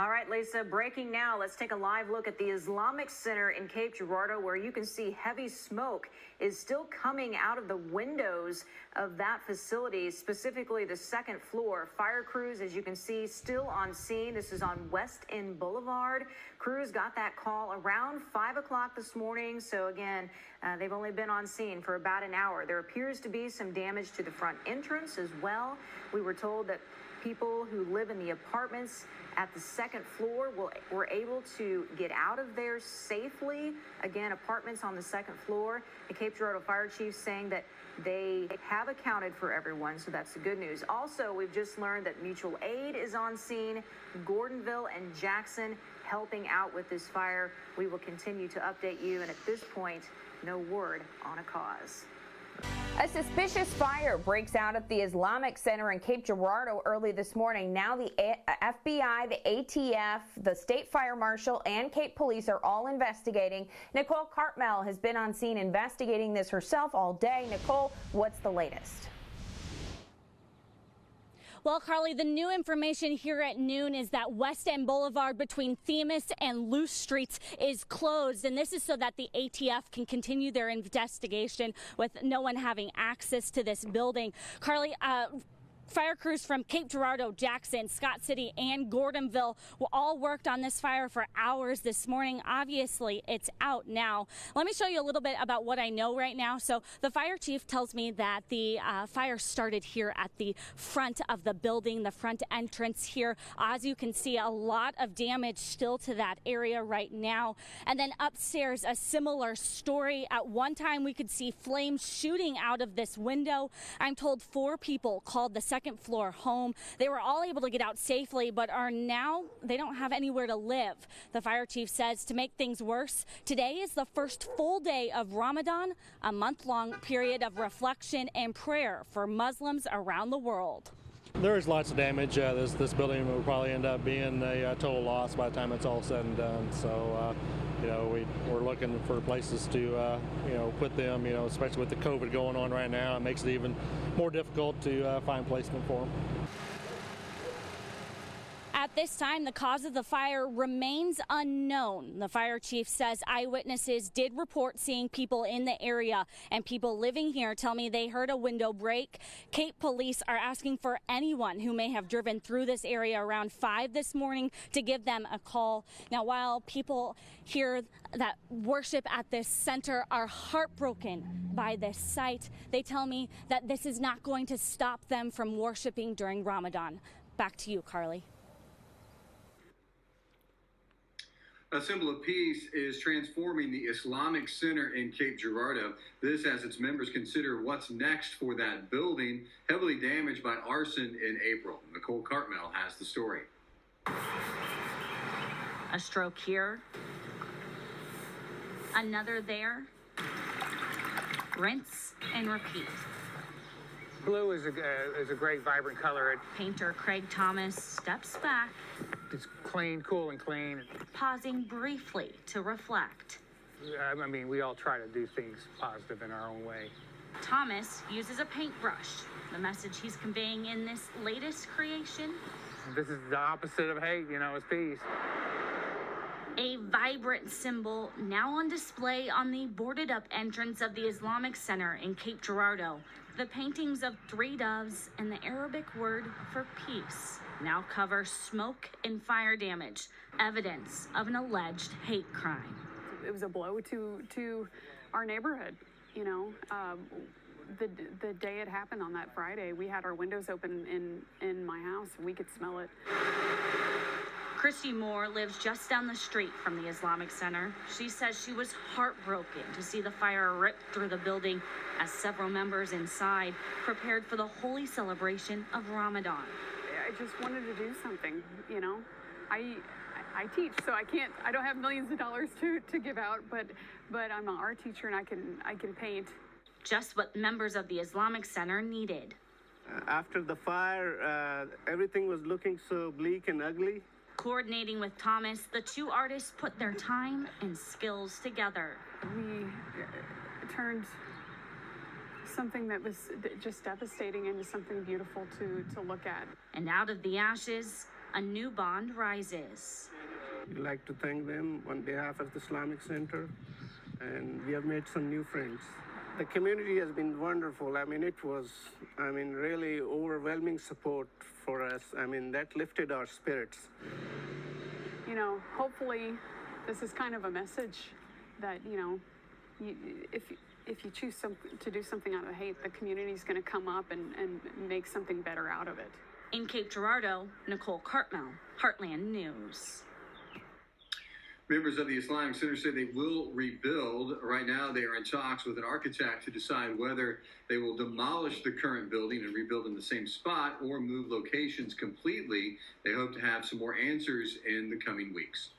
All right, Lisa, breaking now. Let's take a live look at the Islamic Center in Cape Girardeau, where you can see heavy smoke is still coming out of the windows of that facility, specifically the second floor. Fire crews, as you can see, still on scene. This is on West End Boulevard. Crews got that call around 5 o'clock this morning. So again, they've only been on scene for about an hour. There appears to be some damage to the front entrance as well. We were told that people who live in the apartments at the second floor were able to get out of there safely. Again, apartments on the second floor. The Cape Girardeau Fire Chief saying that they have accounted for everyone, so that's the good news. Also, we've just learned that mutual aid is on scene, Gordonville and Jackson helping out with this fire. We will continue to update you, and at this point, no word on a cause. A suspicious fire breaks out at the Islamic Center in Cape Girardeau early this morning. Now the FBI, the ATF, the State Fire Marshal, and Cape Police are all investigating. Nicole Cartmel has been on scene investigating this herself all day. Nicole, what's the latest? Well, Carly, the new information here at noon is that West End Boulevard between Themis and Luce Streets is closed, and this is so that the ATF can continue their investigation with no one having access to this building. Carly, fire crews from Cape Girardeau, Jackson, Scott City, and Gordonville all worked on this fire for hours this morning. Obviously, it's out now. Let me show you a little bit about what I know right now. So the fire chief tells me that the fire started here at the front of the building, the front entrance here. As you can see, a lot of damage still to that area right now. And then upstairs, a similar story. At one time, we could see flames shooting out of this window. I'm told 4 people called the second floor home. They were all able to get out safely, but are now, they don't have anywhere to live. The fire chief says to make things worse, today is the first full day of Ramadan, a month-long period of reflection and prayer for Muslims around the world. There is lots of damage. This building will probably end up being a total loss by the time it's all said and done. So, we're looking for places to, put them, especially with the COVID going on right now. It makes it even more difficult to find placement for them. At this time, the cause of the fire remains unknown. The fire chief says eyewitnesses did report seeing people in the area, and people living here tell me they heard a window break. Cape Police are asking for anyone who may have driven through this area around 5 this morning to give them a call. Now, while people here that worship at this center are heartbroken by this site, they tell me that this is not going to stop them from worshiping during Ramadan. Back to you, Carly. A symbol of peace is transforming the Islamic Center in Cape Girardeau. This as its members consider what's next for that building, heavily damaged by arson in April. Nicole Cartmel has the story. A stroke here, another there, rinse and repeat. Blue is a great, vibrant color. Painter Craig Thomas steps back. It's clean, cool and clean. Pausing briefly to reflect. I mean, we all try to do things positive in our own way. Thomas uses a paintbrush. The message he's conveying in this latest creation? This is the opposite of hate, it's peace. A vibrant symbol now on display on the boarded up entrance of the Islamic Center in Cape Girardeau. The paintings of 3 doves and the Arabic word for peace now cover smoke and fire damage, evidence of an alleged hate crime. It was a blow to our neighborhood, The day it happened on that Friday, we had our windows open in my house. We could smell it. Christy Moore lives just down the street from the Islamic Center. She says she was heartbroken to see the fire rip through the building as several members inside prepared for the holy celebration of Ramadan. I just wanted to do something, I teach, so I don't have millions of dollars to give out, but I'm an art teacher and I can paint. Just what members of the Islamic Center needed. After the fire, everything was looking so bleak and ugly. Coordinating with Thomas, the 2 artists put their time and skills together. We turned something that was just devastating into something beautiful to look at. And out of the ashes, a new bond rises. We'd like to thank them on behalf of the Islamic Center, and we have made some new friends. The community has been wonderful. I mean, it was, really overwhelming support for us. I mean, that lifted our spirits. You know, hopefully this is kind of a message that, if you choose to do something out of hate, the community is going to come up and make something better out of it. In Cape Girardeau, Nicole Cartmel, Heartland News. Members of the Islamic Center say they will rebuild. Right now, they are in talks with an architect to decide whether they will demolish the current building and rebuild in the same spot or move locations completely. They hope to have some more answers in the coming weeks.